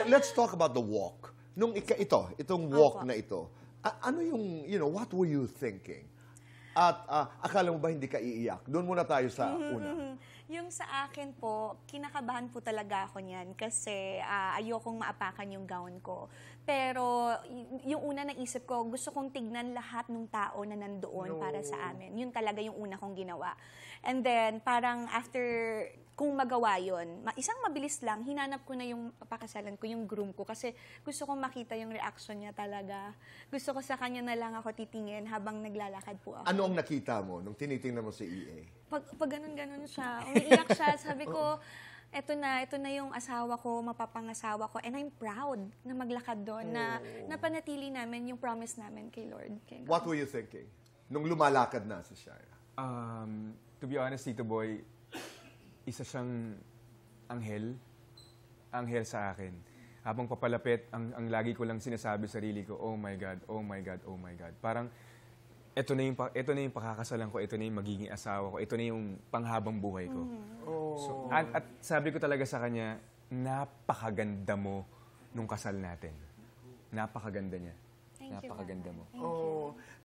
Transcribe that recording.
Let's talk about the walk. Nung itong walk na ito, ano yung, what were you thinking? At akala mo ba hindi ka iiyak? Doon muna tayo sa una. Yung sa akin po, kinakabahan po talaga ako niyan kasi ayokong maapakan yung gown ko. Pero yung una na isip ko, gusto kong tignan lahat ng tao na nandoon para sa amin. Yun talaga yung una kong ginawa. And then, parang after kung magawa yun, isang mabilis lang, hinanap ko na yung papakasalan ko, yung groom ko, kasi gusto kong makita yung reaction niya talaga. Gusto ko sa kanya na lang ako titingin habang naglalakad po ako. Ano ang nakita mo nung tinitingnan mo si EA? Pag ganun-ganun siya, umiiyak siya, sabi ko, ito na yung asawa ko, mapapangasawa ko, and I'm proud na maglakad doon, na napanatili namin yung promise namin kay Lord. What were you thinking nung lumalakad na si Shira? To be honest, Tito Boy, isa siyang anghel sa akin. Habang papalapit, ang lagi ko lang sinasabi sa sarili ko, oh my God, oh my God, oh my God. Parang, ito na yung pakakasalan ko, ito na yung magiging asawa ko, ito na yung panghabang buhay ko. So, at sabi ko talaga sa kanya, napakaganda mo nung kasal natin. Napakaganda niya. Thank you, Napakaganda mo. Thank you.